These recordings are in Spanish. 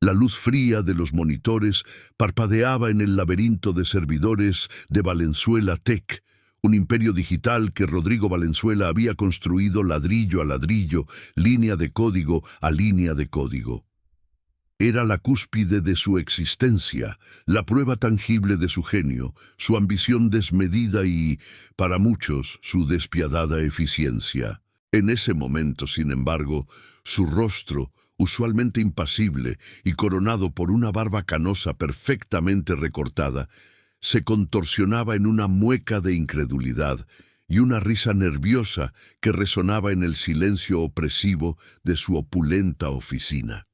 La luz fría de los monitores parpadeaba en el laberinto de servidores de Valenzuela Tech, un imperio digital que Rodrigo Valenzuela había construido ladrillo a ladrillo, línea de código a línea de código. Era la cúspide de su existencia, la prueba tangible de su genio, su ambición desmedida y, para muchos, su despiadada eficiencia. En ese momento, sin embargo, su rostro, usualmente impasible y coronado por una barba canosa perfectamente recortada, se contorsionaba en una mueca de incredulidad y una risa nerviosa que resonaba en el silencio opresivo de su opulenta oficina.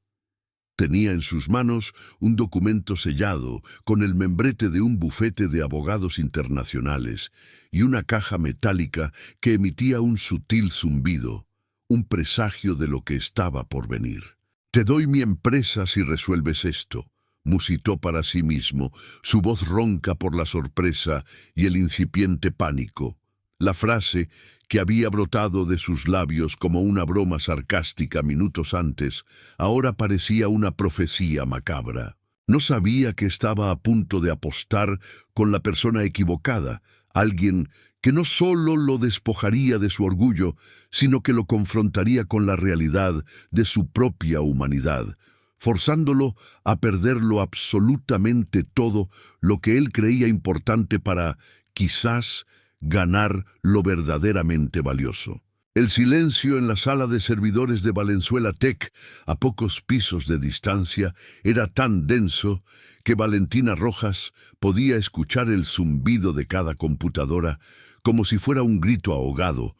Tenía en sus manos un documento sellado con el membrete de un bufete de abogados internacionales y una caja metálica que emitía un sutil zumbido, un presagio de lo que estaba por venir. «Te doy mi empresa si resuelves esto», musitó para sí mismo, su voz ronca por la sorpresa y el incipiente pánico. La frase, que había brotado de sus labios como una broma sarcástica minutos antes, ahora parecía una profecía macabra. No sabía que estaba a punto de apostar con la persona equivocada, alguien que no solo lo despojaría de su orgullo, sino que lo confrontaría con la realidad de su propia humanidad, forzándolo a perderlo absolutamente todo lo que él creía importante para, quizás, ganar lo verdaderamente valioso. El silencio en la sala de servidores de Valenzuela Tech, a pocos pisos de distancia, era tan denso que Valentina Rojas podía escuchar el zumbido de cada computadora como si fuera un grito ahogado,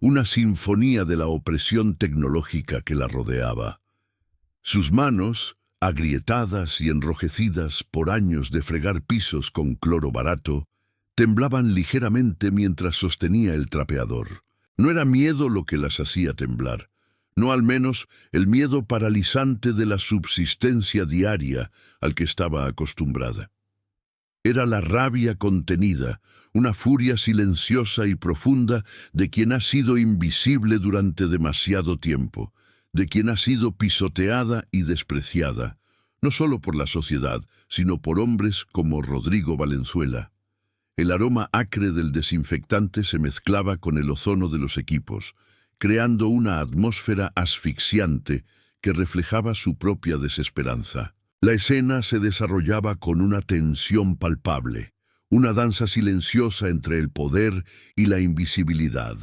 una sinfonía de la opresión tecnológica que la rodeaba. Sus manos, agrietadas y enrojecidas por años de fregar pisos con cloro barato, temblaban ligeramente mientras sostenía el trapeador. No era miedo lo que las hacía temblar, no al menos el miedo paralizante de la subsistencia diaria al que estaba acostumbrada. Era la rabia contenida, una furia silenciosa y profunda de quien ha sido invisible durante demasiado tiempo, de quien ha sido pisoteada y despreciada, no solo por la sociedad, sino por hombres como Rodrigo Valenzuela. El aroma acre del desinfectante se mezclaba con el ozono de los equipos, creando una atmósfera asfixiante que reflejaba su propia desesperanza. La escena se desarrollaba con una tensión palpable, una danza silenciosa entre el poder y la invisibilidad.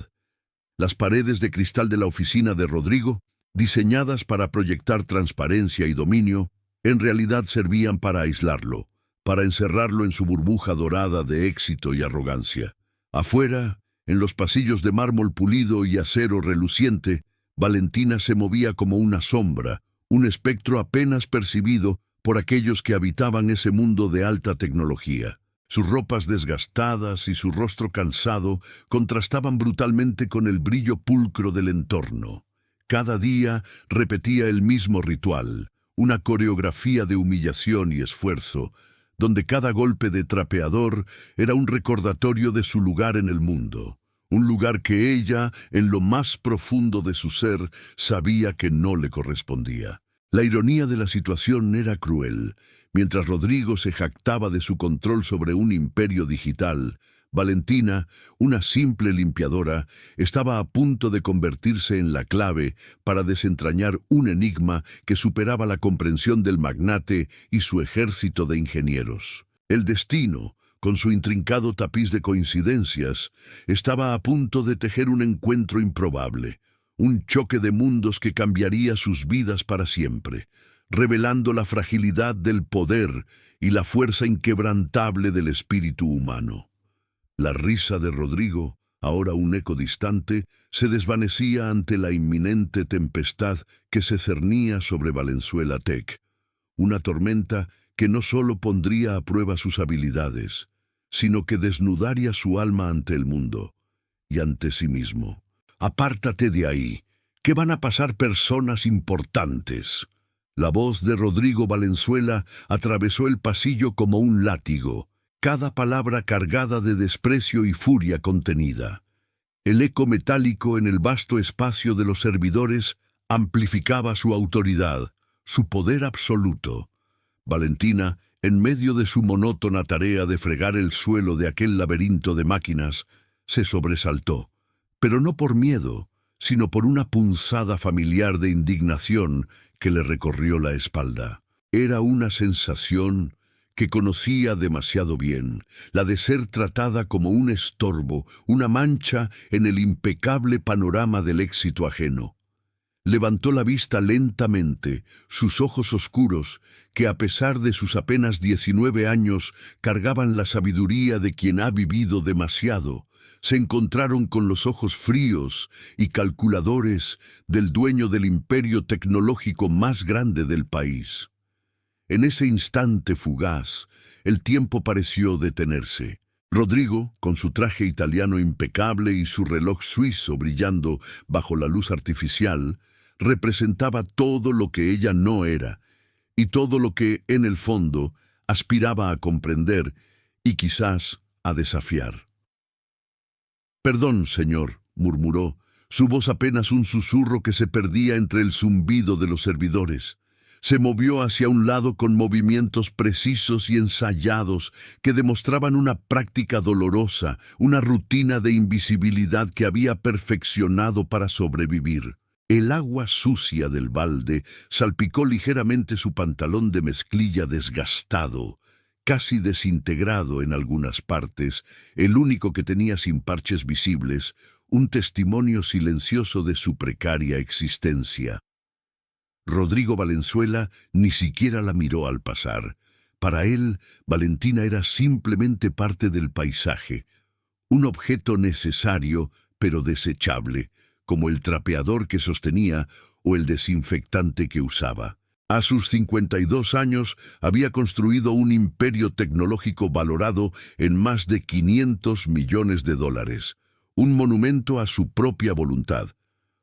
Las paredes de cristal de la oficina de Rodrigo, diseñadas para proyectar transparencia y dominio, en realidad servían para aislarlo, para encerrarlo en su burbuja dorada de éxito y arrogancia. Afuera, en los pasillos de mármol pulido y acero reluciente, Valentina se movía como una sombra, un espectro apenas percibido por aquellos que habitaban ese mundo de alta tecnología. Sus ropas desgastadas y su rostro cansado contrastaban brutalmente con el brillo pulcro del entorno. Cada día repetía el mismo ritual, una coreografía de humillación y esfuerzo, donde cada golpe de trapeador era un recordatorio de su lugar en el mundo, un lugar que ella, en lo más profundo de su ser, sabía que no le correspondía. La ironía de la situación era cruel. Mientras Rodrigo se jactaba de su control sobre un imperio digital, Valentina, una simple limpiadora, estaba a punto de convertirse en la clave para desentrañar un enigma que superaba la comprensión del magnate y su ejército de ingenieros. El destino, con su intrincado tapiz de coincidencias, estaba a punto de tejer un encuentro improbable, un choque de mundos que cambiaría sus vidas para siempre, revelando la fragilidad del poder y la fuerza inquebrantable del espíritu humano. La risa de Rodrigo, ahora un eco distante, se desvanecía ante la inminente tempestad que se cernía sobre Valenzuela Tech, una tormenta que no solo pondría a prueba sus habilidades, sino que desnudaría su alma ante el mundo y ante sí mismo. «Apártate de ahí, que van a pasar personas importantes». La voz de Rodrigo Valenzuela atravesó el pasillo como un látigo, cada palabra cargada de desprecio y furia contenida. El eco metálico en el vasto espacio de los servidores amplificaba su autoridad, su poder absoluto. Valentina, en medio de su monótona tarea de fregar el suelo de aquel laberinto de máquinas, se sobresaltó, pero no por miedo, sino por una punzada familiar de indignación que le recorrió la espalda. Era una sensación que conocía demasiado bien, la de ser tratada como un estorbo, una mancha en el impecable panorama del éxito ajeno. Levantó la vista lentamente, sus ojos oscuros, que a pesar de sus apenas 19 años cargaban la sabiduría de quien ha vivido demasiado, se encontraron con los ojos fríos y calculadores del dueño del imperio tecnológico más grande del país. En ese instante fugaz, el tiempo pareció detenerse. Rodrigo, con su traje italiano impecable y su reloj suizo brillando bajo la luz artificial, representaba todo lo que ella no era, y todo lo que, en el fondo, aspiraba a comprender y quizás a desafiar. «Perdón, señor», murmuró, su voz apenas un susurro que se perdía entre el zumbido de los servidores. Se movió hacia un lado con movimientos precisos y ensayados que demostraban una práctica dolorosa, una rutina de invisibilidad que había perfeccionado para sobrevivir. El agua sucia del balde salpicó ligeramente su pantalón de mezclilla desgastado, casi desintegrado en algunas partes, el único que tenía sin parches visibles, un testimonio silencioso de su precaria existencia. Rodrigo Valenzuela ni siquiera la miró al pasar. Para él, Valentina era simplemente parte del paisaje, un objeto necesario pero desechable, como el trapeador que sostenía o el desinfectante que usaba. A sus 52 años había construido un imperio tecnológico valorado en más de 500 millones de dólares, un monumento a su propia voluntad.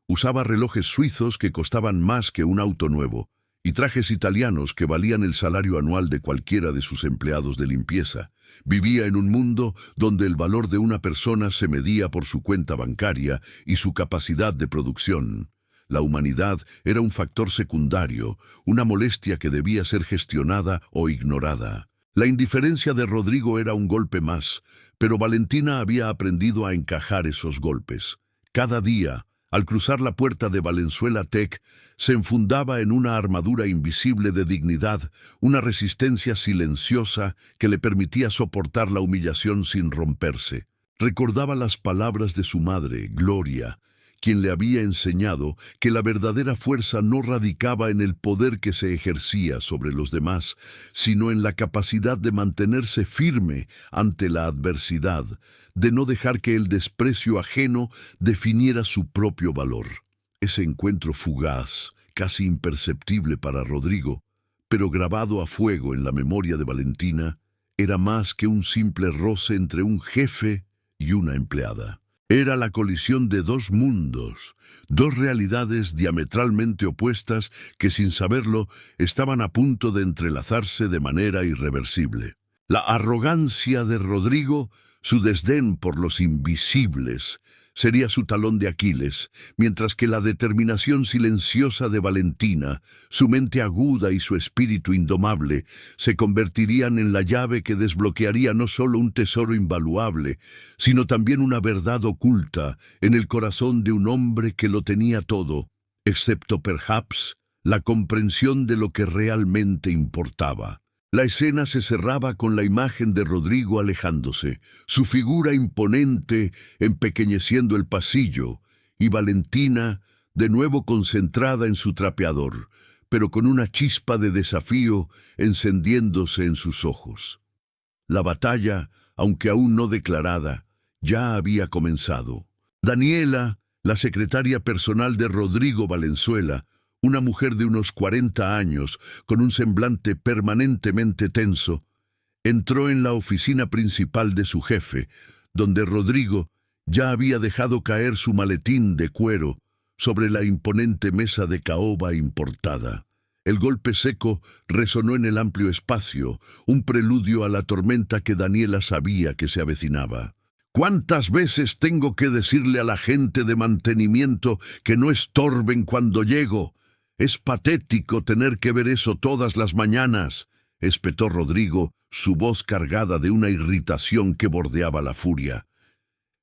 Usaba relojes suizos que costaban más que un auto nuevo, y trajes italianos que valían el salario anual de cualquiera de sus empleados de limpieza. Vivía en un mundo donde el valor de una persona se medía por su cuenta bancaria y su capacidad de producción. La humanidad era un factor secundario, una molestia que debía ser gestionada o ignorada. La indiferencia de Rodrigo era un golpe más, pero Valentina había aprendido a encajar esos golpes. Cada día, al cruzar la puerta de Valenzuela Tech, se enfundaba en una armadura invisible de dignidad, una resistencia silenciosa que le permitía soportar la humillación sin romperse. Recordaba las palabras de su madre, Gloria, quien le había enseñado que la verdadera fuerza no radicaba en el poder que se ejercía sobre los demás, sino en la capacidad de mantenerse firme ante la adversidad, de no dejar que el desprecio ajeno definiera su propio valor. Ese encuentro fugaz, casi imperceptible para Rodrigo, pero grabado a fuego en la memoria de Valentina, era más que un simple roce entre un jefe y una empleada. Era la colisión de dos mundos, dos realidades diametralmente opuestas que sin saberlo estaban a punto de entrelazarse de manera irreversible. La arrogancia de Rodrigo, su desdén por los invisibles, sería su talón de Aquiles, mientras que la determinación silenciosa de Valentina, su mente aguda y su espíritu indomable, se convertirían en la llave que desbloquearía no solo un tesoro invaluable, sino también una verdad oculta en el corazón de un hombre que lo tenía todo, excepto, perhaps, la comprensión de lo que realmente importaba. La escena se cerraba con la imagen de Rodrigo alejándose, su figura imponente empequeñeciendo el pasillo, y Valentina de nuevo concentrada en su trapeador, pero con una chispa de desafío encendiéndose en sus ojos. La batalla, aunque aún no declarada, ya había comenzado. Daniela, la secretaria personal de Rodrigo Valenzuela, una mujer de unos 40 años, con un semblante permanentemente tenso, entró en la oficina principal de su jefe, donde Rodrigo ya había dejado caer su maletín de cuero sobre la imponente mesa de caoba importada. El golpe seco resonó en el amplio espacio, un preludio a la tormenta que Daniela sabía que se avecinaba. ¿Cuántas veces tengo que decirle a la gente de mantenimiento que no estorben cuando llego? Es patético tener que ver eso todas las mañanas, espetó Rodrigo, su voz cargada de una irritación que bordeaba la furia.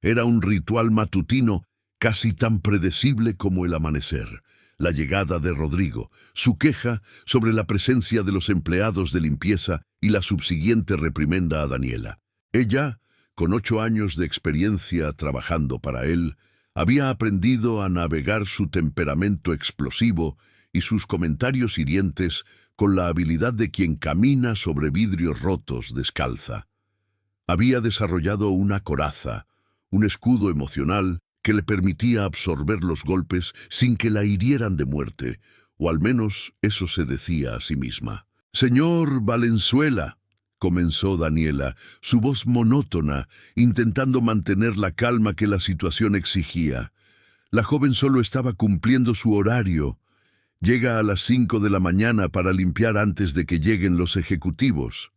Era un ritual matutino casi tan predecible como el amanecer. La llegada de Rodrigo, su queja sobre la presencia de los empleados de limpieza y la subsiguiente reprimenda a Daniela. Ella, con 8 años de experiencia trabajando para él, había aprendido a navegar su temperamento explosivo y sus comentarios hirientes con la habilidad de quien camina sobre vidrios rotos descalza. Había desarrollado una coraza, un escudo emocional que le permitía absorber los golpes sin que la hirieran de muerte, o al menos eso se decía a sí misma. «Señor Valenzuela», comenzó Daniela, su voz monótona, intentando mantener la calma que la situación exigía. La joven solo estaba cumpliendo su horario. Llega a las 5 de la mañana para limpiar antes de que lleguen los ejecutivos.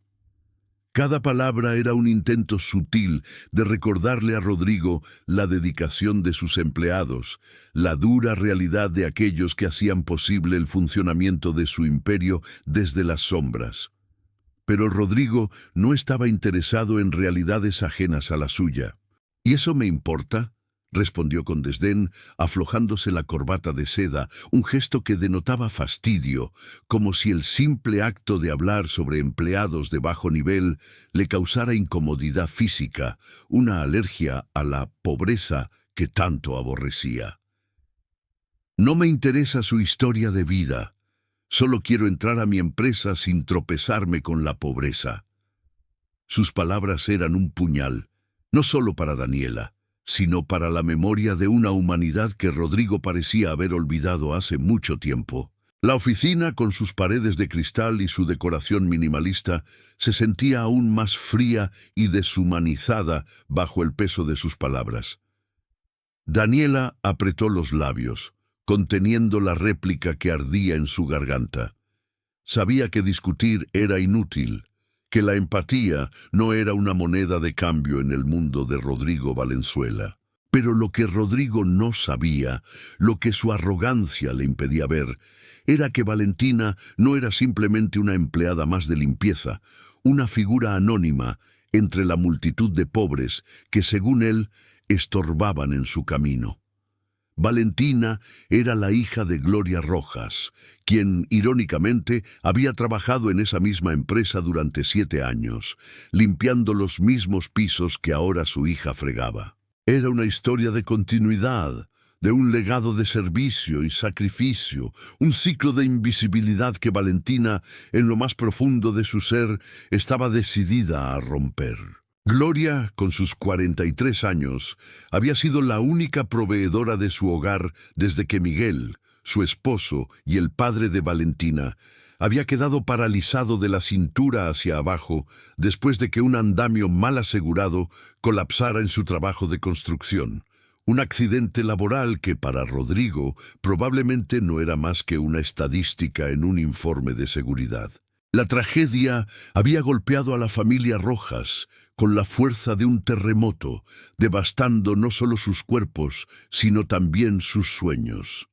Cada palabra era un intento sutil de recordarle a Rodrigo la dedicación de sus empleados, la dura realidad de aquellos que hacían posible el funcionamiento de su imperio desde las sombras. Pero Rodrigo no estaba interesado en realidades ajenas a la suya. «¿Y eso me importa?», respondió con desdén, aflojándose la corbata de seda, un gesto que denotaba fastidio, como si el simple acto de hablar sobre empleados de bajo nivel le causara incomodidad física, una alergia a la pobreza que tanto aborrecía. «No me interesa su historia de vida. Solo quiero entrar a mi empresa sin tropezarme con la pobreza». Sus palabras eran un puñal, no solo para Daniela, sino para la memoria de una humanidad que Rodrigo parecía haber olvidado hace mucho tiempo. La oficina, con sus paredes de cristal y su decoración minimalista, se sentía aún más fría y deshumanizada bajo el peso de sus palabras. Daniela apretó los labios, conteniendo la réplica que ardía en su garganta. Sabía que discutir era inútil, que la empatía no era una moneda de cambio en el mundo de Rodrigo Valenzuela. Pero lo que Rodrigo no sabía, lo que su arrogancia le impedía ver, era que Valentina no era simplemente una empleada más de limpieza, una figura anónima entre la multitud de pobres que, según él, estorbaban en su camino. Valentina era la hija de Gloria Rojas, quien, irónicamente, había trabajado en esa misma empresa durante 7 años, limpiando los mismos pisos que ahora su hija fregaba. Era una historia de continuidad, de un legado de servicio y sacrificio, un ciclo de invisibilidad que Valentina, en lo más profundo de su ser, estaba decidida a romper. Gloria, con sus 43 años, había sido la única proveedora de su hogar desde que Miguel, su esposo y el padre de Valentina, había quedado paralizado de la cintura hacia abajo después de que un andamio mal asegurado colapsara en su trabajo de construcción. Un accidente laboral que para Rodrigo probablemente no era más que una estadística en un informe de seguridad. La tragedia había golpeado a la familia Rojas con la fuerza de un terremoto, devastando no solo sus cuerpos, sino también sus sueños.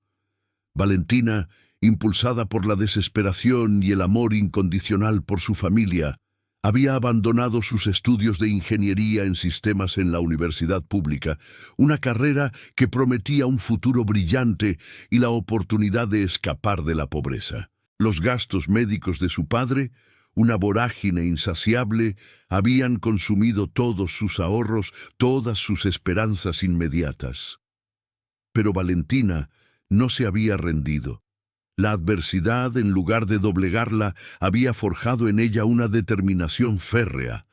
Valentina, impulsada por la desesperación y el amor incondicional por su familia, había abandonado sus estudios de ingeniería en sistemas en la universidad pública, una carrera que prometía un futuro brillante y la oportunidad de escapar de la pobreza. Los gastos médicos de su padre, una vorágine insaciable, habían consumido todos sus ahorros, todas sus esperanzas inmediatas. Pero Valentina no se había rendido. La adversidad, en lugar de doblegarla, había forjado en ella una determinación férrea,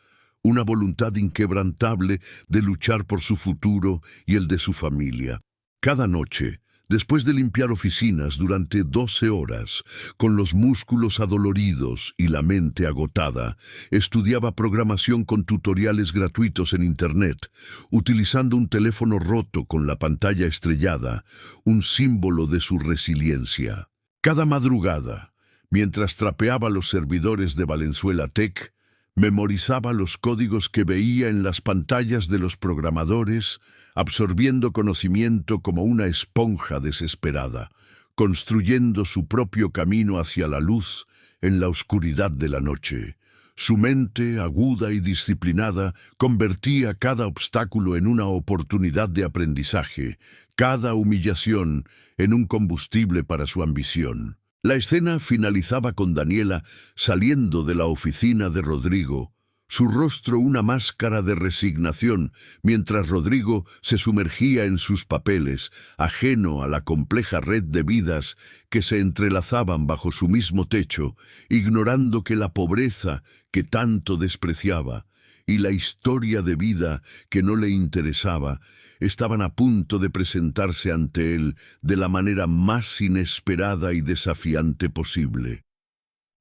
una voluntad inquebrantable de luchar por su futuro y el de su familia. Cada noche, después de limpiar oficinas durante 12 horas, con los músculos adoloridos y la mente agotada, estudiaba programación con tutoriales gratuitos en Internet, utilizando un teléfono roto con la pantalla estrellada, un símbolo de su resiliencia. Cada madrugada, mientras trapeaba los servidores de Valenzuela Tech, memorizaba los códigos que veía en las pantallas de los programadores, absorbiendo conocimiento como una esponja desesperada. construyendo su propio camino hacia la luz en la oscuridad de la noche. Su mente, aguda y disciplinada, convertía cada obstáculo en una oportunidad de aprendizaje, cada humillación en un combustible para su ambición. La escena finalizaba con Daniela saliendo de la oficina de Rodrigo, su rostro una máscara de resignación, mientras Rodrigo se sumergía en sus papeles, ajeno a la compleja red de vidas que se entrelazaban bajo su mismo techo, ignorando que la pobreza que tanto despreciaba y la historia de vida que no le interesaba estaban a punto de presentarse ante él de la manera más inesperada y desafiante posible.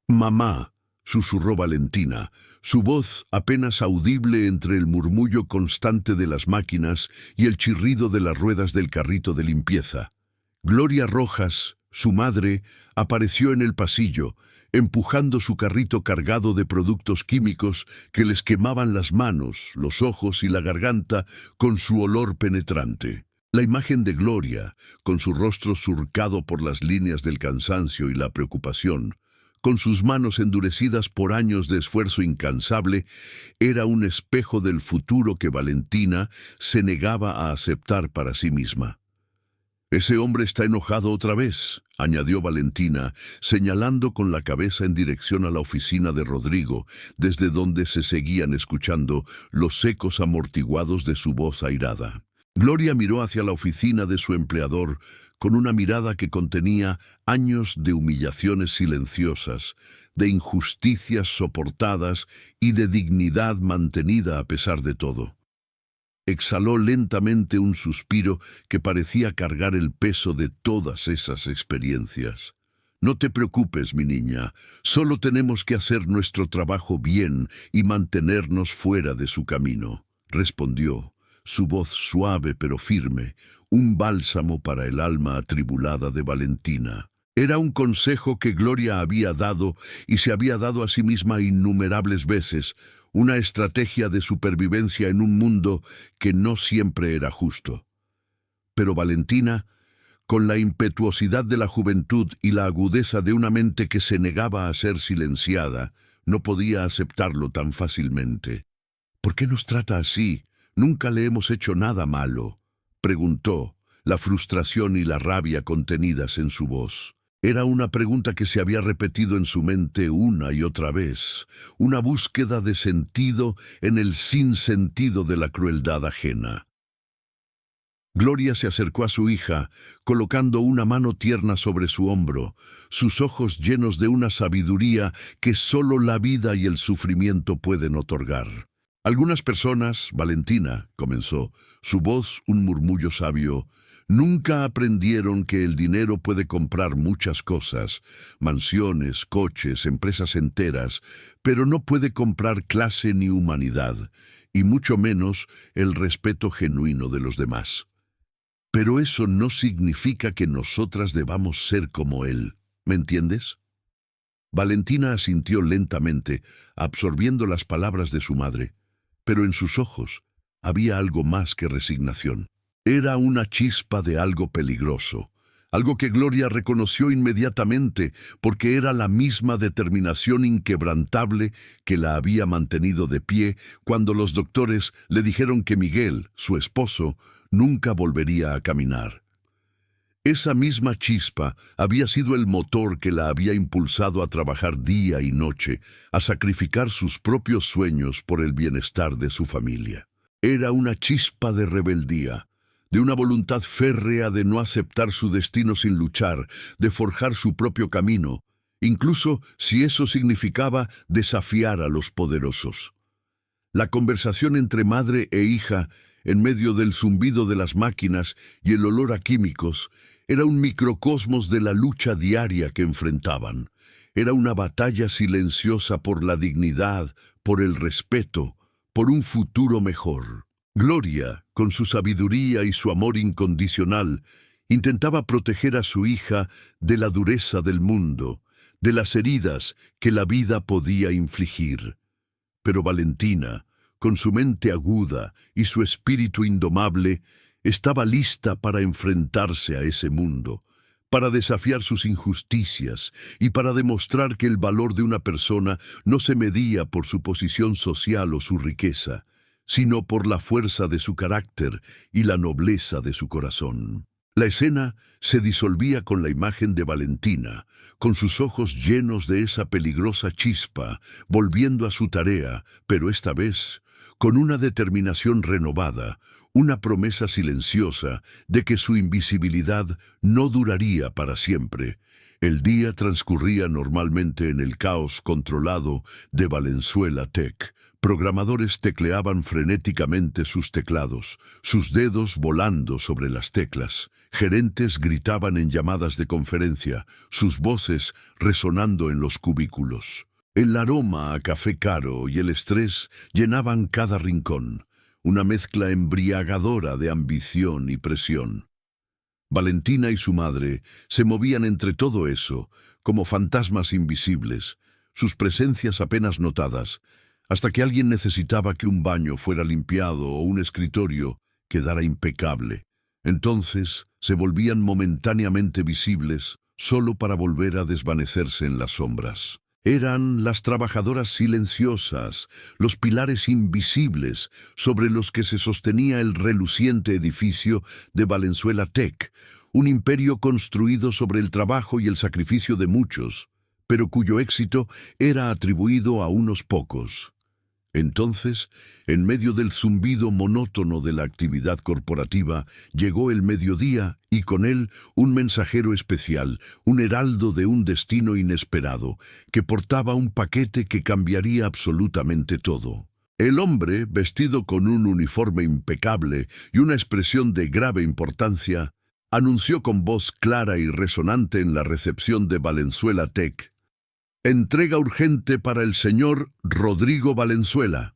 «Mamá», susurró Valentina, su voz apenas audible entre el murmullo constante de las máquinas y el chirrido de las ruedas del carrito de limpieza. Gloria Rojas, su madre, apareció en el pasillo, empujando su carrito cargado de productos químicos que les quemaban las manos, los ojos y la garganta con su olor penetrante. La imagen de Gloria, con su rostro surcado por las líneas del cansancio y la preocupación, con sus manos endurecidas por años de esfuerzo incansable, era un espejo del futuro que Valentina se negaba a aceptar para sí misma. «Ese hombre está enojado otra vez», añadió Valentina, señalando con la cabeza en dirección a la oficina de Rodrigo, desde donde se seguían escuchando los ecos amortiguados de su voz airada. Gloria miró hacia la oficina de su empleador con una mirada que contenía años de humillaciones silenciosas, de injusticias soportadas y de dignidad mantenida a pesar de todo. Exhaló lentamente un suspiro que parecía cargar el peso de todas esas experiencias. «No te preocupes, mi niña, solo tenemos que hacer nuestro trabajo bien y mantenernos fuera de su camino», respondió, su voz suave pero firme, un bálsamo para el alma atribulada de Valentina. Era un consejo que Gloria había dado y se había dado a sí misma innumerables veces, una estrategia de supervivencia en un mundo que no siempre era justo. Pero Valentina, con la impetuosidad de la juventud y la agudeza de una mente que se negaba a ser silenciada, no podía aceptarlo tan fácilmente. «¿Por qué nos trata así? Nunca le hemos hecho nada malo», preguntó, la frustración y la rabia contenidas en su voz. Era una pregunta que se había repetido en su mente una y otra vez, una búsqueda de sentido en el sinsentido de la crueldad ajena. Gloria se acercó a su hija, colocando una mano tierna sobre su hombro, sus ojos llenos de una sabiduría que solo la vida y el sufrimiento pueden otorgar. «Algunas personas, Valentina», comenzó, su voz un murmullo sabio, «nunca aprendieron que el dinero puede comprar muchas cosas, mansiones, coches, empresas enteras, pero no puede comprar clase ni humanidad, y mucho menos el respeto genuino de los demás. Pero eso no significa que nosotras debamos ser como él, ¿me entiendes?». Valentina asintió lentamente, absorbiendo las palabras de su madre, pero en sus ojos había algo más que resignación. Era una chispa de algo peligroso, algo que Gloria reconoció inmediatamente porque era la misma determinación inquebrantable que la había mantenido de pie cuando los doctores le dijeron que Miguel, su esposo, nunca volvería a caminar. Esa misma chispa había sido el motor que la había impulsado a trabajar día y noche, a sacrificar sus propios sueños por el bienestar de su familia. Era una chispa de rebeldía, de una voluntad férrea de no aceptar su destino sin luchar, de forjar su propio camino, incluso si eso significaba desafiar a los poderosos. La conversación entre madre e hija, en medio del zumbido de las máquinas y el olor a químicos, era un microcosmos de la lucha diaria que enfrentaban. Era una batalla silenciosa por la dignidad, por el respeto, por un futuro mejor. Gloria, con su sabiduría y su amor incondicional, intentaba proteger a su hija de la dureza del mundo, de las heridas que la vida podía infligir. Pero Valentina, con su mente aguda y su espíritu indomable, estaba lista para enfrentarse a ese mundo, para desafiar sus injusticias y para demostrar que el valor de una persona no se medía por su posición social o su riqueza, sino por la fuerza de su carácter y la nobleza de su corazón. La escena se disolvía con la imagen de Valentina, con sus ojos llenos de esa peligrosa chispa, volviendo a su tarea, pero esta vez con una determinación renovada, una promesa silenciosa de que su invisibilidad no duraría para siempre. El día transcurría normalmente en el caos controlado de Valenzuela Tech. Programadores tecleaban frenéticamente sus teclados, sus dedos volando sobre las teclas. Gerentes gritaban en llamadas de conferencia, sus voces resonando en los cubículos. El aroma a café caro y el estrés llenaban cada rincón, una mezcla embriagadora de ambición y presión. Valentina y su madre se movían entre todo eso, como fantasmas invisibles, sus presencias apenas notadas, hasta que alguien necesitaba que un baño fuera limpiado o un escritorio quedara impecable. Entonces se volvían momentáneamente visibles, solo para volver a desvanecerse en las sombras. Eran las trabajadoras silenciosas, los pilares invisibles sobre los que se sostenía el reluciente edificio de Valenzuela Tech, un imperio construido sobre el trabajo y el sacrificio de muchos, pero cuyo éxito era atribuido a unos pocos. Entonces, en medio del zumbido monótono de la actividad corporativa, llegó el mediodía y con él un mensajero especial, un heraldo de un destino inesperado, que portaba un paquete que cambiaría absolutamente todo. El hombre, vestido con un uniforme impecable y una expresión de grave importancia, anunció con voz clara y resonante en la recepción de Valenzuela Tech: «Entrega urgente para el señor Rodrigo Valenzuela».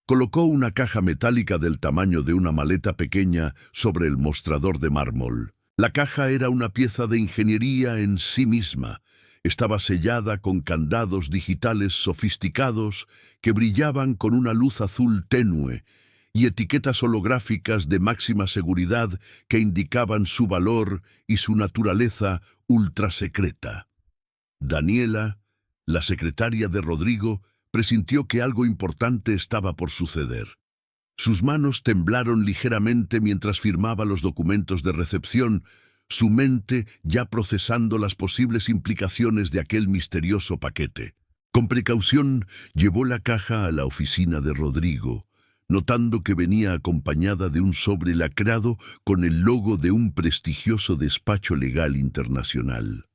Colocó una caja metálica del tamaño de una maleta pequeña sobre el mostrador de mármol. La caja era una pieza de ingeniería en sí misma. Estaba sellada con candados digitales sofisticados que brillaban con una luz azul tenue y etiquetas holográficas de máxima seguridad que indicaban su valor y su naturaleza ultrasecreta. Daniela, la secretaria de Rodrigo, presintió que algo importante estaba por suceder. Sus manos temblaron ligeramente mientras firmaba los documentos de recepción, su mente ya procesando las posibles implicaciones de aquel misterioso paquete. Con precaución, llevó la caja a la oficina de Rodrigo, notando que venía acompañada de un sobre lacrado con el logo de un prestigioso despacho legal internacional.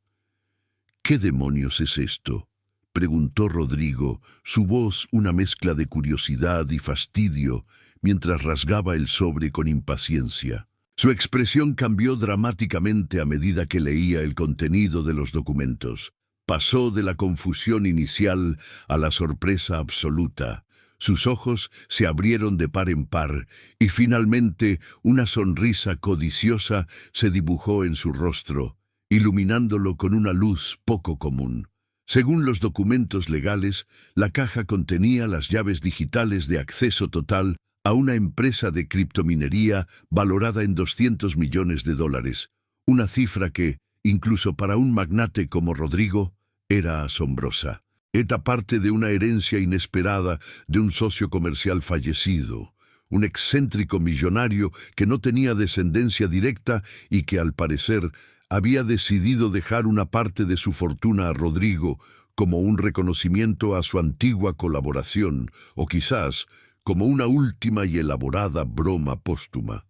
«¿Qué demonios es esto?», preguntó Rodrigo, su voz una mezcla de curiosidad y fastidio, mientras rasgaba el sobre con impaciencia. Su expresión cambió dramáticamente a medida que leía el contenido de los documentos. Pasó de la confusión inicial a la sorpresa absoluta. Sus ojos se abrieron de par en par y finalmente una sonrisa codiciosa se dibujó en su rostro, iluminándolo con una luz poco común. Según los documentos legales, la caja contenía las llaves digitales de acceso total a una empresa de criptominería valorada en $200 millones, una cifra que, incluso para un magnate como Rodrigo, era asombrosa. Era parte de una herencia inesperada de un socio comercial fallecido, un excéntrico millonario que no tenía descendencia directa y que, al parecer, había decidido dejar una parte de su fortuna a Rodrigo como un reconocimiento a su antigua colaboración, o quizás como una última y elaborada broma póstuma.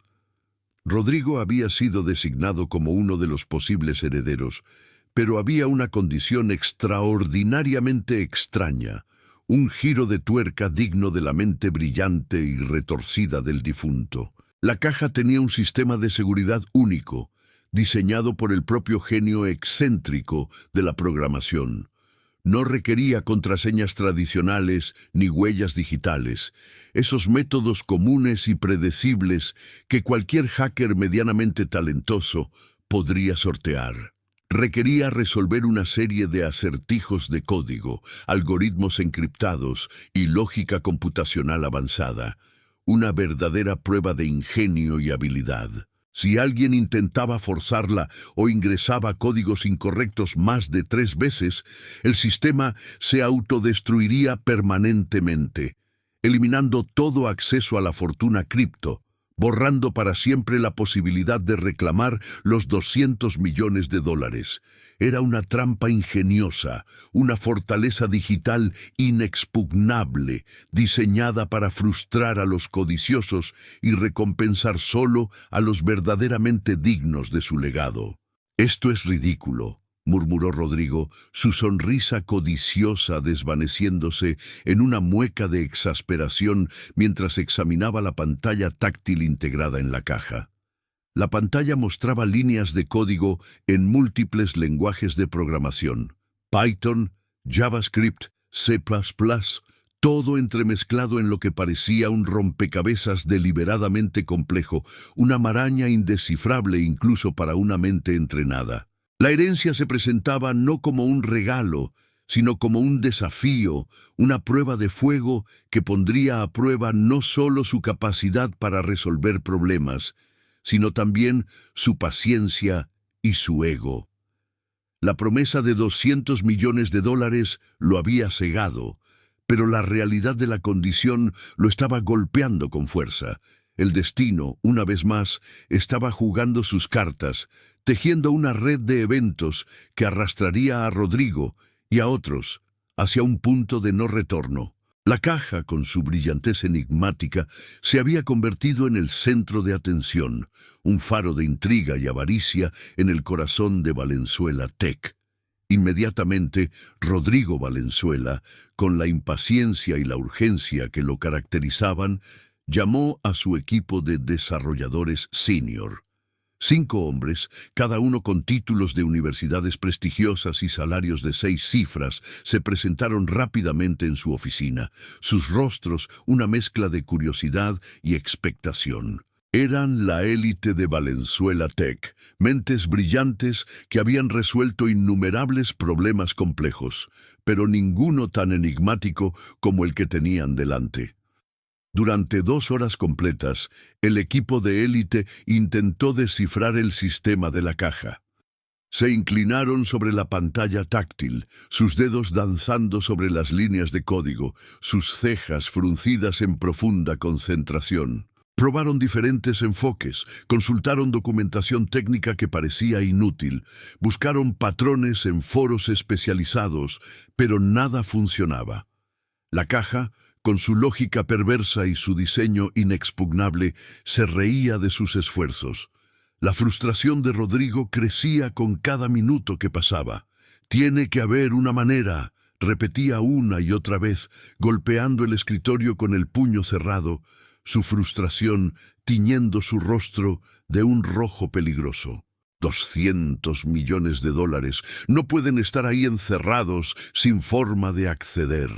Rodrigo había sido designado como uno de los posibles herederos, pero había una condición extraordinariamente extraña, un giro de tuerca digno de la mente brillante y retorcida del difunto. La caja tenía un sistema de seguridad único, diseñado por el propio genio excéntrico de la programación. No requería contraseñas tradicionales ni huellas digitales, esos métodos comunes y predecibles que cualquier hacker medianamente talentoso podría sortear. Requería resolver una serie de acertijos de código, algoritmos encriptados y lógica computacional avanzada, una verdadera prueba de ingenio y habilidad. Si alguien intentaba forzarla o ingresaba códigos incorrectos más de 3 veces, el sistema se autodestruiría permanentemente, eliminando todo acceso a la fortuna cripto, borrando para siempre la posibilidad de reclamar los 200 millones de dólares. Era una trampa ingeniosa, una fortaleza digital inexpugnable, diseñada para frustrar a los codiciosos y recompensar solo a los verdaderamente dignos de su legado. «Esto es ridículo», murmuró Rodrigo, su sonrisa codiciosa desvaneciéndose en una mueca de exasperación mientras examinaba la pantalla táctil integrada en la caja. La pantalla mostraba líneas de código en múltiples lenguajes de programación: Python, JavaScript, C++, todo entremezclado en lo que parecía un rompecabezas deliberadamente complejo, una maraña indescifrable incluso para una mente entrenada. La herencia se presentaba no como un regalo, sino como un desafío, una prueba de fuego que pondría a prueba no solo su capacidad para resolver problemas, sino también su paciencia y su ego. La promesa de 200 millones de dólares lo había cegado, pero la realidad de la condición lo estaba golpeando con fuerza. El destino, una vez más, estaba jugando sus cartas, tejiendo una red de eventos que arrastraría a Rodrigo y a otros hacia un punto de no retorno. La caja, con su brillantez enigmática, se había convertido en el centro de atención, un faro de intriga y avaricia en el corazón de Valenzuela Tech. Inmediatamente, Rodrigo Valenzuela, con la impaciencia y la urgencia que lo caracterizaban, llamó a su equipo de desarrolladores senior. 5 hombres, cada uno con títulos de universidades prestigiosas y salarios de 6 cifras, se presentaron rápidamente en su oficina, sus rostros una mezcla de curiosidad y expectación. Eran la élite de Valenzuela Tech, mentes brillantes que habían resuelto innumerables problemas complejos, pero ninguno tan enigmático como el que tenían delante. Durante 2 horas completas, el equipo de élite intentó descifrar el sistema de la caja. Se inclinaron sobre la pantalla táctil, sus dedos danzando sobre las líneas de código, sus cejas fruncidas en profunda concentración. Probaron diferentes enfoques, consultaron documentación técnica que parecía inútil, buscaron patrones en foros especializados, pero nada funcionaba. La caja, con su lógica perversa y su diseño inexpugnable, se reía de sus esfuerzos. La frustración de Rodrigo crecía con cada minuto que pasaba. «Tiene que haber una manera», repetía una y otra vez, golpeando el escritorio con el puño cerrado, su frustración tiñendo su rostro de un rojo peligroso. 200 millones de dólares no pueden estar ahí encerrados sin forma de acceder.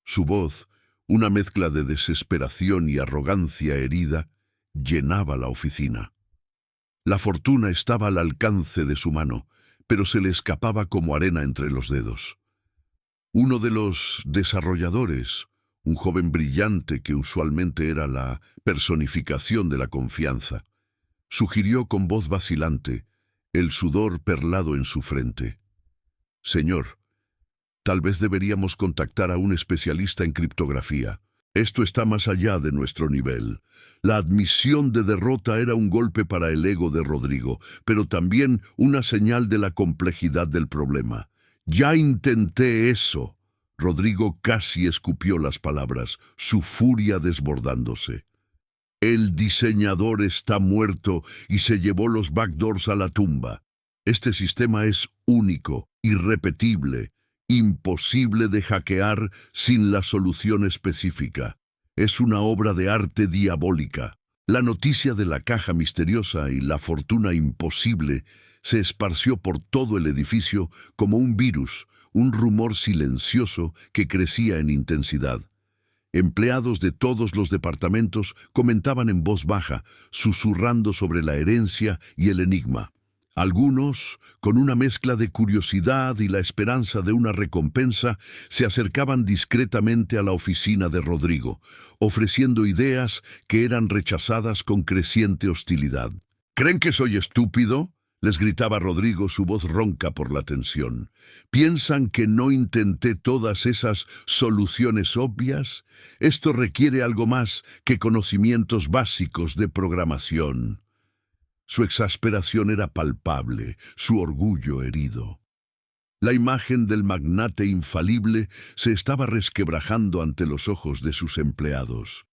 Su voz, una mezcla de desesperación y arrogancia herida, llenaba la oficina. La fortuna estaba al alcance de su mano, pero se le escapaba como arena entre los dedos. Uno de los desarrolladores, un joven brillante que usualmente era la personificación de la confianza, sugirió con voz vacilante, el sudor perlado en su frente: «Señor, tal vez deberíamos contactar a un especialista en criptografía. Esto está más allá de nuestro nivel». La admisión de derrota era un golpe para el ego de Rodrigo, pero también una señal de la complejidad del problema. «Ya intenté eso». Rodrigo casi escupió las palabras, su furia desbordándose. «El diseñador está muerto y se llevó los backdoors a la tumba. Este sistema es único, irrepetible, imposible de hackear sin la solución específica. Es una obra de arte diabólica». La noticia de la caja misteriosa y la fortuna imposible se esparció por todo el edificio como un virus, un rumor silencioso que crecía en intensidad. Empleados de todos los departamentos comentaban en voz baja, susurrando sobre la herencia y el enigma. Algunos, con una mezcla de curiosidad y la esperanza de una recompensa, se acercaban discretamente a la oficina de Rodrigo, ofreciendo ideas que eran rechazadas con creciente hostilidad. ¿Creen que soy estúpido?, les gritaba Rodrigo, su voz ronca por la tensión. ¿Piensan que no intenté todas esas soluciones obvias? Esto requiere algo más que conocimientos básicos de programación. Su exasperación era palpable, su orgullo herido. La imagen del magnate infalible se estaba resquebrajando ante los ojos de sus empleados.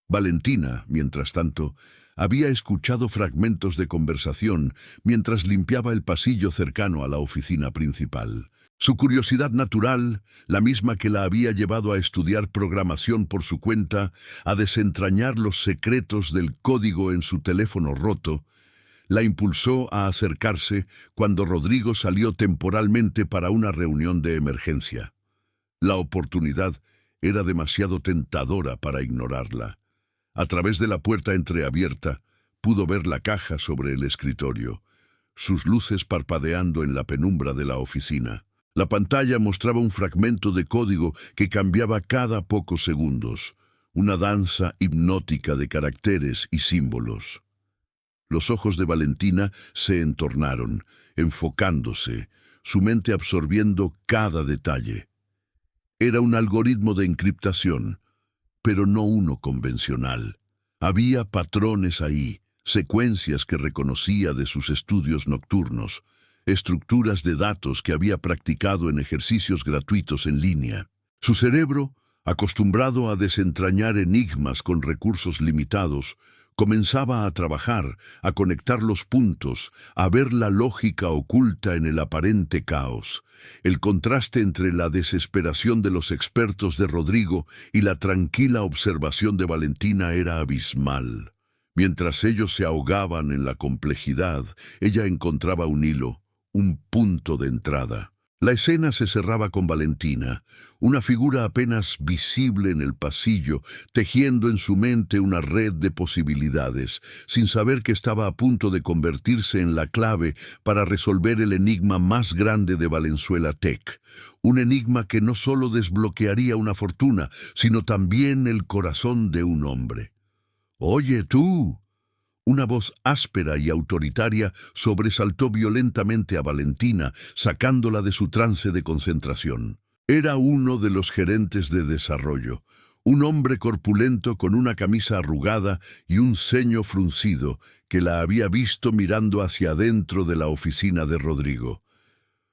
Valentina, mientras tanto, había escuchado fragmentos de conversación mientras limpiaba el pasillo cercano a la oficina principal. Su curiosidad natural, la misma que la había llevado a estudiar programación por su cuenta, a desentrañar los secretos del código en su teléfono roto, la impulsó a acercarse cuando Rodrigo salió temporalmente para una reunión de emergencia. La oportunidad era demasiado tentadora para ignorarla. A través de la puerta entreabierta, pudo ver la caja sobre el escritorio, sus luces parpadeando en la penumbra de la oficina. La pantalla mostraba un fragmento de código que cambiaba cada pocos segundos, una danza hipnótica de caracteres y símbolos. Los ojos de Valentina se entornaron, enfocándose, su mente absorbiendo cada detalle. Era un algoritmo de encriptación, pero no uno convencional. Había patrones ahí, secuencias que reconocía de sus estudios nocturnos, estructuras de datos que había practicado en ejercicios gratuitos en línea. Su cerebro, acostumbrado a desentrañar enigmas con recursos limitados, comenzaba a trabajar, a conectar los puntos, a ver la lógica oculta en el aparente caos. El contraste entre la desesperación de los expertos de Rodrigo y la tranquila observación de Valentina era abismal. Mientras ellos se ahogaban en la complejidad, ella encontraba un hilo, un punto de entrada. La escena se cerraba con Valentina, una figura apenas visible en el pasillo, tejiendo en su mente una red de posibilidades, sin saber que estaba a punto de convertirse en la clave para resolver el enigma más grande de Valenzuela Tech, un enigma que no solo desbloquearía una fortuna, sino también el corazón de un hombre. «Oye, tú». Una voz áspera y autoritaria sobresaltó violentamente a Valentina, sacándola de su trance de concentración. Era uno de los gerentes de desarrollo, un hombre corpulento con una camisa arrugada y un ceño fruncido que la había visto mirando hacia adentro de la oficina de Rodrigo.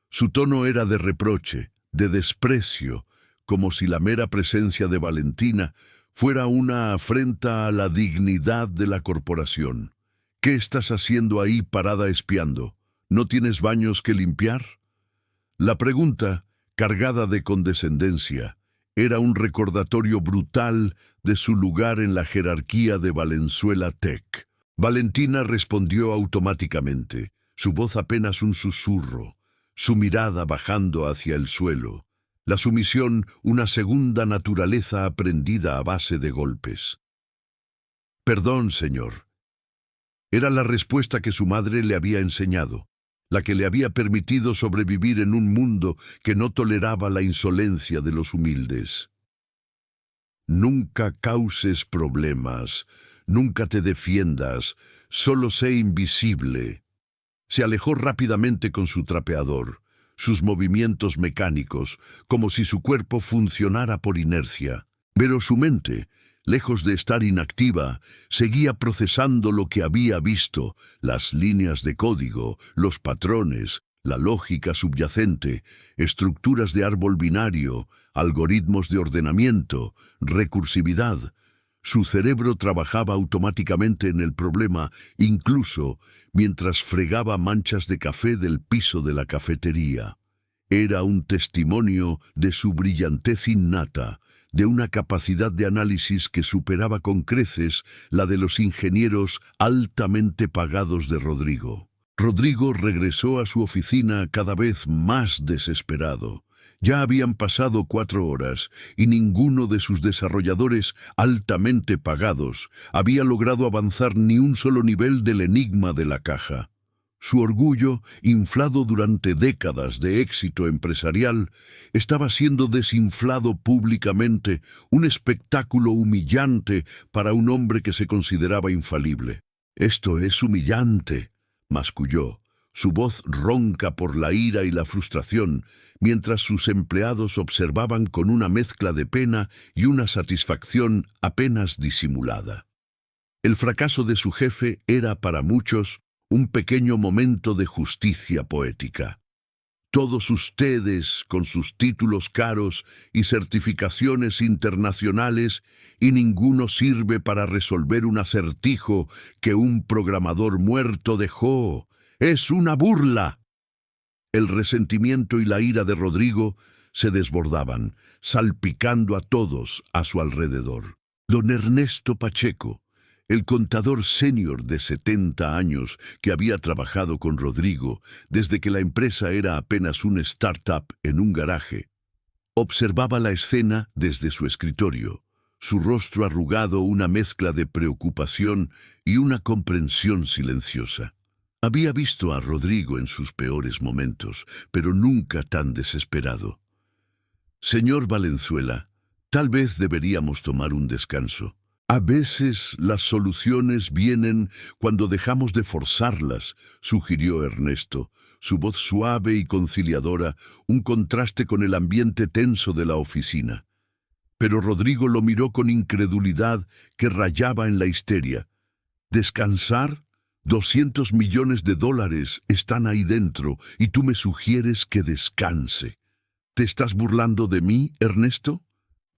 Su tono era de reproche, de desprecio, como si la mera presencia de Valentina fuera una afrenta a la dignidad de la corporación. «¿Qué estás haciendo ahí parada espiando? ¿No tienes baños que limpiar?» La pregunta, cargada de condescendencia, era un recordatorio brutal de su lugar en la jerarquía de Valenzuela Tech. Valentina respondió automáticamente, su voz apenas un susurro, su mirada bajando hacia el suelo. La sumisión, una segunda naturaleza aprendida a base de golpes. «Perdón, señor». Era la respuesta que su madre le había enseñado, la que le había permitido sobrevivir en un mundo que no toleraba la insolencia de los humildes. «Nunca causes problemas, nunca te defiendas, solo sé invisible». Se alejó rápidamente con su trapeador, sus movimientos mecánicos, como si su cuerpo funcionara por inercia. Pero su mente, lejos de estar inactiva, seguía procesando lo que había visto, las líneas de código, los patrones, la lógica subyacente, estructuras de árbol binario, algoritmos de ordenamiento, recursividad. Su cerebro trabajaba automáticamente en el problema, incluso mientras fregaba manchas de café del piso de la cafetería. Era un testimonio de su brillantez innata, de una capacidad de análisis que superaba con creces la de los ingenieros altamente pagados de Rodrigo. Rodrigo regresó a su oficina cada vez más desesperado. Ya habían pasado 4 horas y ninguno de sus desarrolladores altamente pagados había logrado avanzar ni un solo nivel del enigma de la caja. Su orgullo, inflado durante décadas de éxito empresarial, estaba siendo desinflado públicamente, un espectáculo humillante para un hombre que se consideraba infalible. Esto es humillante, masculló, su voz ronca por la ira y la frustración, mientras sus empleados observaban con una mezcla de pena y una satisfacción apenas disimulada. El fracaso de su jefe era para muchos un pequeño momento de justicia poética. Todos ustedes, con sus títulos caros y certificaciones internacionales, y ninguno sirve para resolver un acertijo que un programador muerto dejó. ¡Es una burla! El resentimiento y la ira de Rodrigo se desbordaban, salpicando a todos a su alrededor. Don Ernesto Pacheco, el contador senior de 70 años que había trabajado con Rodrigo desde que la empresa era apenas un startup en un garaje, observaba la escena desde su escritorio, su rostro arrugado una mezcla de preocupación y una comprensión silenciosa. Había visto a Rodrigo en sus peores momentos, pero nunca tan desesperado. Señor Valenzuela, tal vez deberíamos tomar un descanso. A veces las soluciones vienen cuando dejamos de forzarlas, sugirió Ernesto, su voz suave y conciliadora, un contraste con el ambiente tenso de la oficina. Pero Rodrigo lo miró con incredulidad que rayaba en la histeria. ¿Descansar? 200 millones de dólares están ahí dentro y tú me sugieres que descanse. ¿Te estás burlando de mí, Ernesto?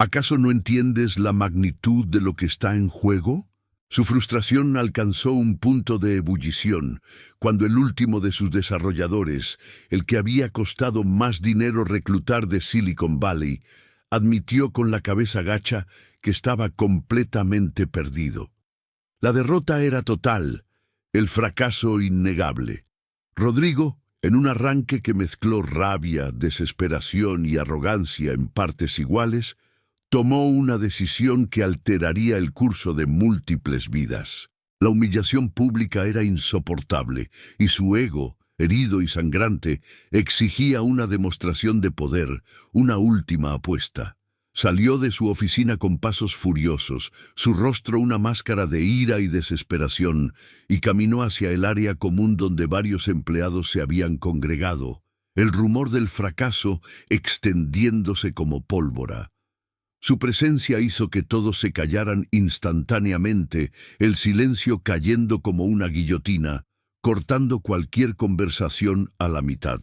¿Acaso no entiendes la magnitud de lo que está en juego? Su frustración alcanzó un punto de ebullición cuando el último de sus desarrolladores, el que había costado más dinero reclutar de Silicon Valley, admitió con la cabeza gacha que estaba completamente perdido. La derrota era total, el fracaso innegable. Rodrigo, en un arranque que mezcló rabia, desesperación y arrogancia en partes iguales, tomó una decisión que alteraría el curso de múltiples vidas. La humillación pública era insoportable y su ego, herido y sangrante, exigía una demostración de poder, una última apuesta. Salió de su oficina con pasos furiosos, su rostro una máscara de ira y desesperación, y caminó hacia el área común donde varios empleados se habían congregado, el rumor del fracaso extendiéndose como pólvora. Su presencia hizo que todos se callaran instantáneamente, el silencio cayendo como una guillotina, cortando cualquier conversación a la mitad.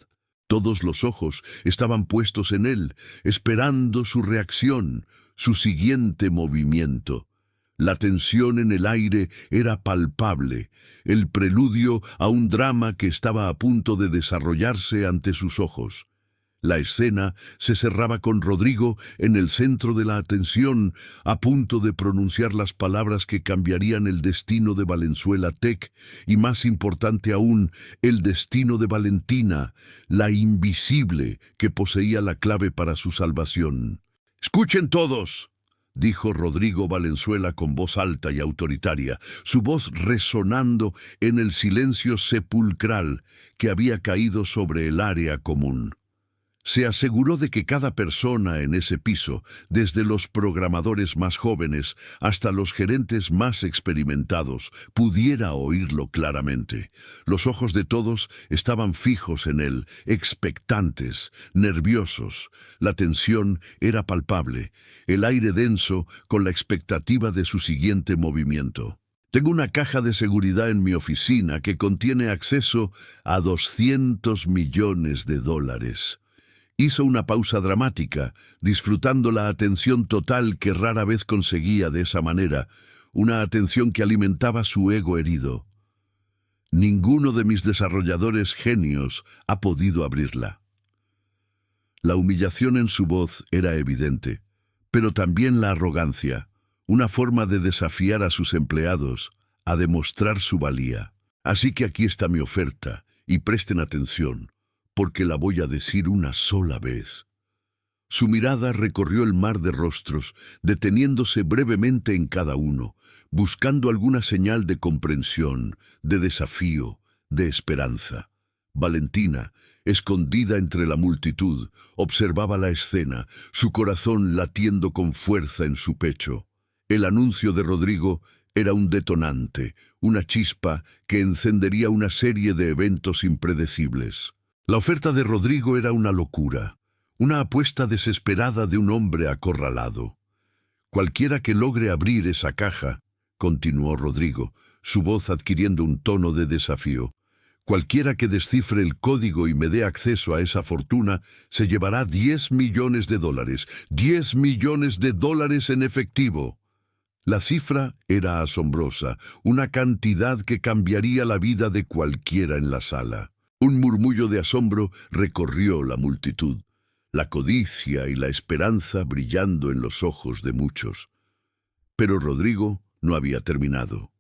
Todos los ojos estaban puestos en él, esperando su reacción, su siguiente movimiento. La tensión en el aire era palpable, el preludio a un drama que estaba a punto de desarrollarse ante sus ojos. La escena se cerraba con Rodrigo en el centro de la atención, a punto de pronunciar las palabras que cambiarían el destino de Valenzuela Tech y, más importante aún, el destino de Valentina, la invisible que poseía la clave para su salvación. «¡Escuchen todos!», dijo Rodrigo Valenzuela con voz alta y autoritaria, su voz resonando en el silencio sepulcral que había caído sobre el área común. Se aseguró de que cada persona en ese piso, desde los programadores más jóvenes hasta los gerentes más experimentados, pudiera oírlo claramente. Los ojos de todos estaban fijos en él, expectantes, nerviosos. La tensión era palpable, el aire denso con la expectativa de su siguiente movimiento. «Tengo una caja de seguridad en mi oficina que contiene acceso a 200 millones de dólares. Hizo una pausa dramática, disfrutando la atención total que rara vez conseguía de esa manera, una atención que alimentaba su ego herido. Ninguno de mis desarrolladores genios ha podido abrirla. La humillación en su voz era evidente, pero también la arrogancia, una forma de desafiar a sus empleados, a demostrar su valía. Así que aquí está mi oferta, y presten atención, porque la voy a decir una sola vez». Su mirada recorrió el mar de rostros, deteniéndose brevemente en cada uno, buscando alguna señal de comprensión, de desafío, de esperanza. Valentina, escondida entre la multitud, observaba la escena, su corazón latiendo con fuerza en su pecho. El anuncio de Rodrigo Era un detonante, una chispa que encendería una serie de eventos impredecibles. La oferta de Rodrigo era una locura, una apuesta desesperada de un hombre acorralado. Cualquiera que logre abrir esa caja, continuó Rodrigo, su voz adquiriendo un tono de desafío. Cualquiera que descifre el código y me dé acceso a esa fortuna se llevará 10 millones de dólares. 10 millones de dólares en efectivo. La cifra era asombrosa, una cantidad que cambiaría la vida de cualquiera en la sala. Un murmullo de asombro recorrió la multitud, la codicia y la esperanza brillando en los ojos de muchos. Pero Rodrigo no había terminado.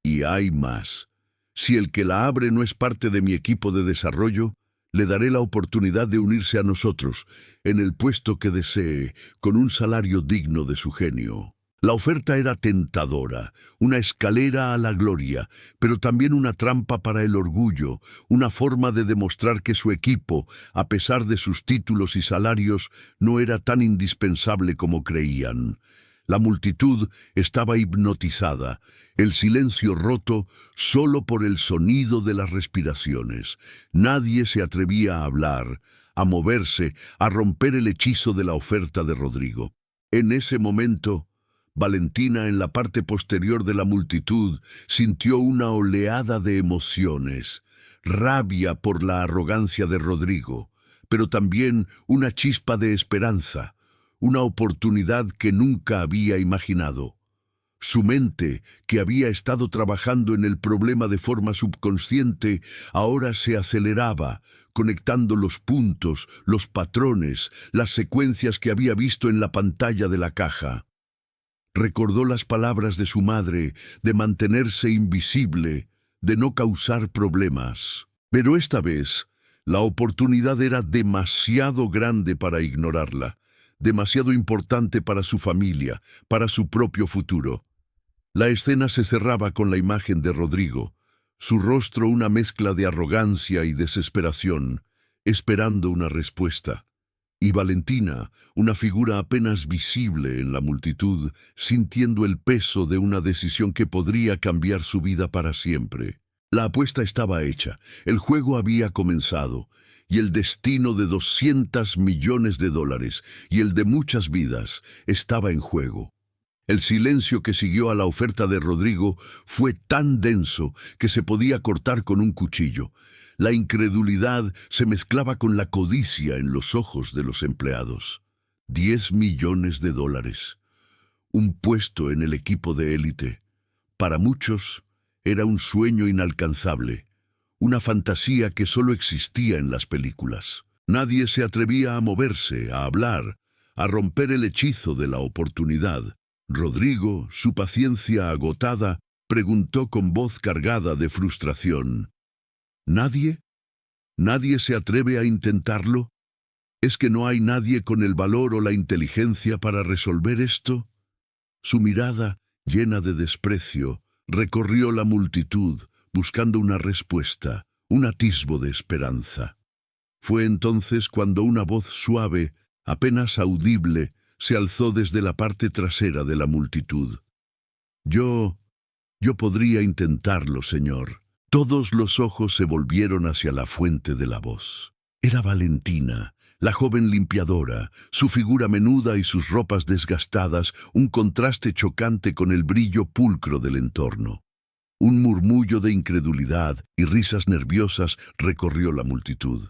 Y hay más. Si el que la abre no es parte de mi equipo de desarrollo, le daré la oportunidad de unirse a nosotros, en el puesto que desee, con un salario digno de su genio. La oferta era tentadora, una escalera a la gloria, pero también una trampa para el orgullo, una forma de demostrar que su equipo, a pesar de sus títulos y salarios, no era tan indispensable como creían. La multitud estaba hipnotizada, el silencio roto solo por el sonido de las respiraciones. Nadie se atrevía a hablar, a moverse, a romper el hechizo de la oferta de Rodrigo. En ese momento, Valentina, en la parte posterior de la multitud, sintió una oleada de emociones, rabia por la arrogancia de Rodrigo, pero también una chispa de esperanza, una oportunidad que nunca había imaginado. Su mente, que había estado trabajando en el problema de forma subconsciente, ahora se aceleraba, conectando los puntos, los patrones, las secuencias que había visto en la pantalla de la caja. Recordó las palabras de su madre, de mantenerse invisible, de no causar problemas. Pero esta vez, la oportunidad era demasiado grande para ignorarla, demasiado importante para su familia, para su propio futuro. La escena se cerraba con la imagen de Rodrigo, su rostro una mezcla de arrogancia y desesperación, esperando una respuesta. Y Valentina, una figura apenas visible en la multitud, sintiendo el peso de una decisión que podría cambiar su vida para siempre. La apuesta estaba hecha, el juego había comenzado, y el destino de 200 millones de dólares y el de muchas vidas estaba en juego. El silencio que siguió a la oferta de Rodrigo fue tan denso que se podía cortar con un cuchillo. La incredulidad se mezclaba con la codicia en los ojos de los empleados. 10 millones de dólares. Un puesto en el equipo de élite. Para muchos, era un sueño inalcanzable. Una fantasía que solo existía en las películas. Nadie se atrevía a moverse, a hablar, a romper el hechizo de la oportunidad. Rodrigo, su paciencia agotada, preguntó con voz cargada de frustración. ¿Nadie? ¿Nadie se atreve a intentarlo? ¿Es que no hay nadie con el valor o la inteligencia para resolver esto? Su mirada, llena de desprecio, recorrió la multitud, buscando una respuesta, un atisbo de esperanza. Fue entonces cuando una voz suave, apenas audible, se alzó desde la parte trasera de la multitud. Yo podría intentarlo, señor. Todos los ojos se volvieron hacia la fuente de la voz. Era Valentina, la joven limpiadora, su figura menuda y sus ropas desgastadas, un contraste chocante con el brillo pulcro del entorno. Un murmullo de incredulidad y risas nerviosas recorrió la multitud.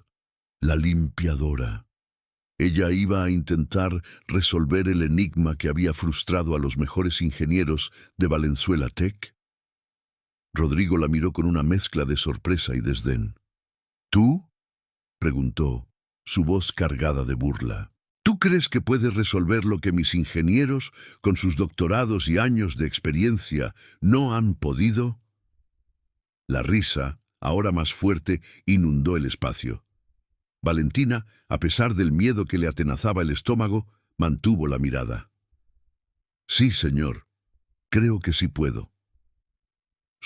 La limpiadora. Ella iba a intentar resolver el enigma que había frustrado a los mejores ingenieros de Valenzuela Tech. Rodrigo la miró con una mezcla de sorpresa y desdén. ¿Tú? Preguntó, su voz cargada de burla. ¿Tú crees que puedes resolver lo que mis ingenieros, con sus doctorados y años de experiencia, no han podido? La risa, ahora más fuerte, inundó el espacio. Valentina, a pesar del miedo que le atenazaba el estómago, mantuvo la mirada. Sí, señor, creo que sí puedo.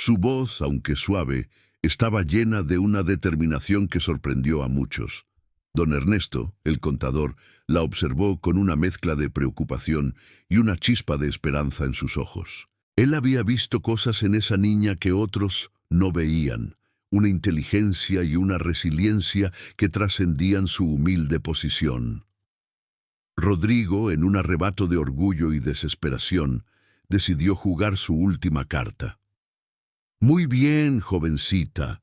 Su voz, aunque suave, estaba llena de una determinación que sorprendió a muchos. Don Ernesto, el contador, la observó con una mezcla de preocupación y una chispa de esperanza en sus ojos. Él había visto cosas en esa niña que otros no veían, una inteligencia y una resiliencia que trascendían su humilde posición. Rodrigo, en un arrebato de orgullo y desesperación, decidió jugar su última carta. «Muy bien, jovencita.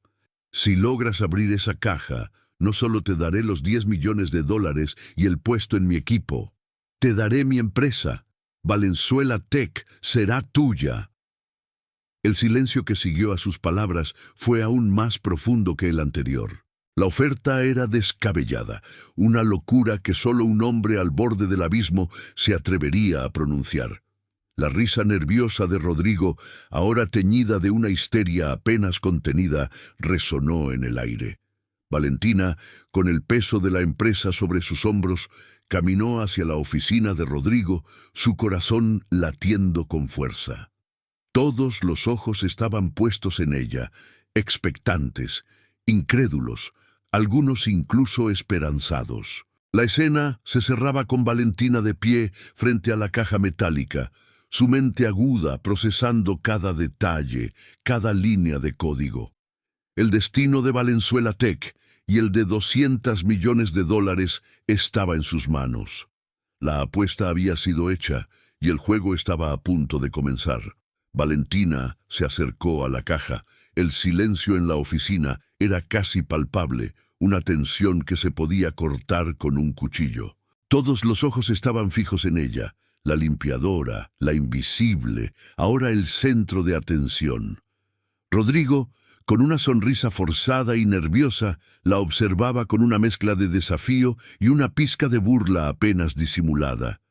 Si logras abrir esa caja, no solo te daré los 10 millones de dólares y el puesto en mi equipo, te daré mi empresa. Valenzuela Tech será tuya». El silencio que siguió a sus palabras fue aún más profundo que el anterior. La oferta era descabellada, una locura que solo un hombre al borde del abismo se atrevería a pronunciar. La risa nerviosa de Rodrigo, ahora teñida de una histeria apenas contenida, resonó en el aire. Valentina, con el peso de la empresa sobre sus hombros, caminó hacia la oficina de Rodrigo, su corazón latiendo con fuerza. Todos los ojos estaban puestos en ella, expectantes, incrédulos, algunos incluso esperanzados. La escena se cerraba con Valentina de pie frente a la caja metálica, su mente aguda procesando cada detalle, cada línea de código. El destino de Valenzuela Tech y el de 200 millones de dólares estaba en sus manos. La apuesta había sido hecha y el juego estaba a punto de comenzar. Valentina se acercó a la caja. El silencio en la oficina era casi palpable, una tensión que se podía cortar con un cuchillo. Todos los ojos estaban fijos en ella, la limpiadora, la invisible, ahora el centro de atención. Rodrigo, con una sonrisa forzada y nerviosa, la observaba con una mezcla de desafío y una pizca de burla apenas disimulada.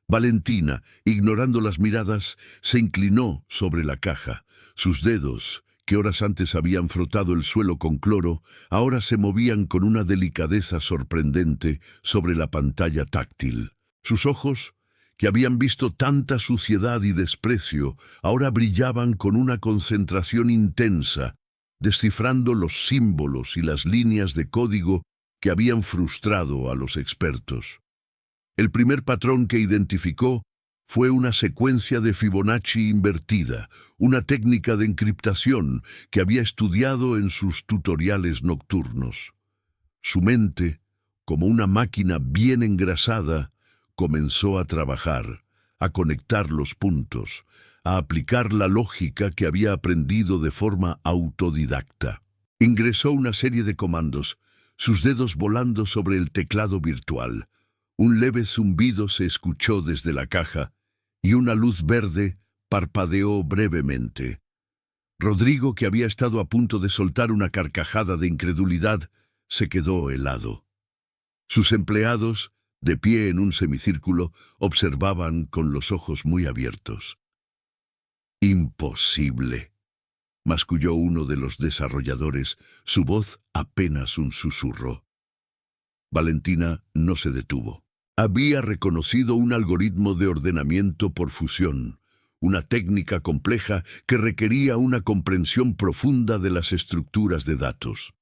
Valentina, ignorando las miradas, se inclinó sobre la caja. Sus dedos, que horas antes habían frotado el suelo con cloro, ahora se movían con una delicadeza sorprendente sobre la pantalla táctil. Sus ojos, que habían visto tanta suciedad y desprecio, ahora brillaban con una concentración intensa, descifrando los símbolos y las líneas de código que habían frustrado a los expertos. El primer patrón que identificó fue una secuencia de Fibonacci invertida, una técnica de encriptación que había estudiado en sus tutoriales nocturnos. Su mente, como una máquina bien engrasada, comenzó a trabajar, a conectar los puntos, a aplicar la lógica que había aprendido de forma autodidacta. Ingresó una serie de comandos, sus dedos volando sobre el teclado virtual. Un leve zumbido se escuchó desde la caja y una luz verde parpadeó brevemente. Rodrigo, que había estado a punto de soltar una carcajada de incredulidad, se quedó helado. Sus empleados, de pie en un semicírculo, observaban con los ojos muy abiertos. «Imposible», masculló uno de los desarrolladores, su voz apenas un susurro. Valentina no se detuvo. Había reconocido un algoritmo de ordenamiento por fusión, una técnica compleja que requería una comprensión profunda de las estructuras de datos.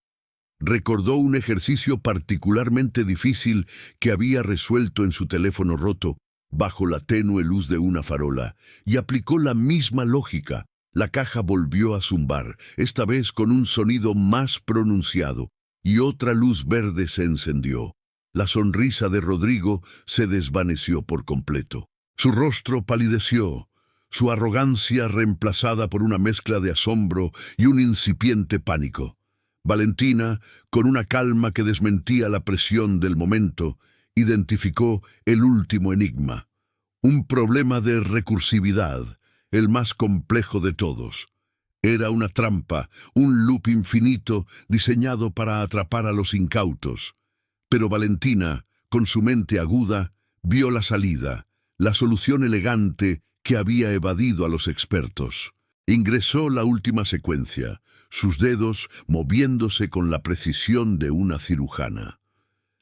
Recordó un ejercicio particularmente difícil que había resuelto en su teléfono roto, bajo la tenue luz de una farola, y aplicó la misma lógica. La caja volvió a zumbar, esta vez con un sonido más pronunciado, y otra luz verde se encendió. La sonrisa de Rodrigo se desvaneció por completo. Su rostro palideció, su arrogancia reemplazada por una mezcla de asombro y un incipiente pánico. Valentina, con una calma que desmentía la presión del momento, identificó el último enigma, un problema de recursividad, el más complejo de todos. Era una trampa, un loop infinito diseñado para atrapar a los incautos. Pero Valentina, con su mente aguda, vio la salida, la solución elegante que había evadido a los expertos. Ingresó la última secuencia, sus dedos moviéndose con la precisión de una cirujana.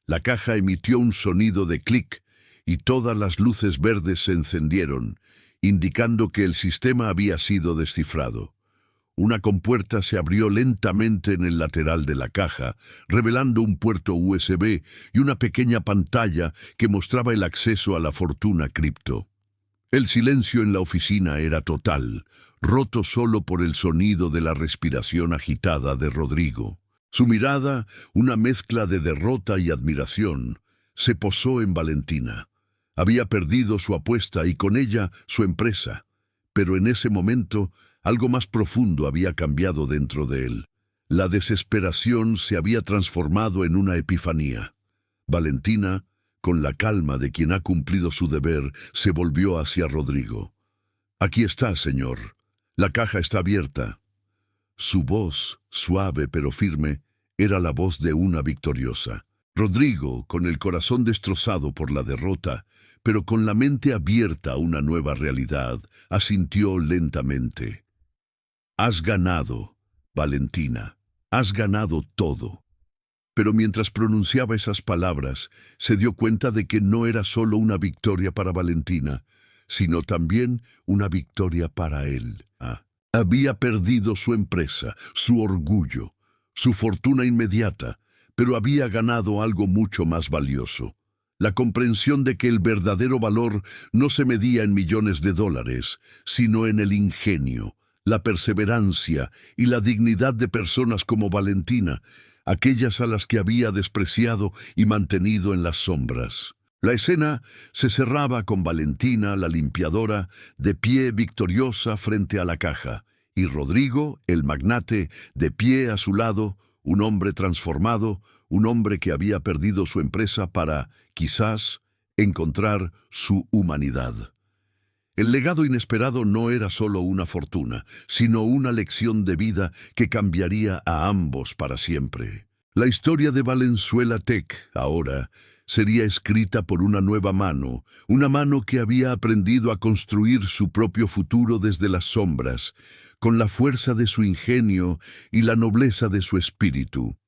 La caja emitió un sonido de clic y todas las luces verdes se encendieron, indicando que el sistema había sido descifrado. Una compuerta se abrió lentamente en el lateral de la caja, revelando un puerto USB y una pequeña pantalla que mostraba el acceso a la fortuna cripto. El silencio en la oficina era total, roto solo por el sonido de la respiración agitada de Rodrigo. Su mirada, una mezcla de derrota y admiración, se posó en Valentina. Había perdido su apuesta y con ella su empresa, pero en ese momento algo más profundo había cambiado dentro de él. La desesperación se había transformado en una epifanía. Valentina, con la calma de quien ha cumplido su deber, se volvió hacia Rodrigo. «Aquí está, señor. La caja está abierta». Su voz, suave pero firme, era la voz de una victoriosa. Rodrigo, con el corazón destrozado por la derrota, pero con la mente abierta a una nueva realidad, asintió lentamente. «Has ganado, Valentina. Has ganado todo». Pero mientras pronunciaba esas palabras, se dio cuenta de que no era solo una victoria para Valentina, sino también una victoria para él. Había perdido su empresa, su orgullo, su fortuna inmediata, pero había ganado algo mucho más valioso. La comprensión de que el verdadero valor no se medía en millones de dólares, sino en el ingenio, la perseverancia y la dignidad de personas como Valentina, aquellas a las que había despreciado y mantenido en las sombras. La escena se cerraba con Valentina, la limpiadora, de pie victoriosa frente a la caja, y Rodrigo, el magnate, de pie a su lado, un hombre transformado, un hombre que había perdido su empresa para, quizás, encontrar su humanidad. El legado inesperado no era solo una fortuna, sino una lección de vida que cambiaría a ambos para siempre. La historia de Valenzuela Tech, ahora, sería escrita por una nueva mano, una mano que había aprendido a construir su propio futuro desde las sombras, con la fuerza de su ingenio y la nobleza de su espíritu.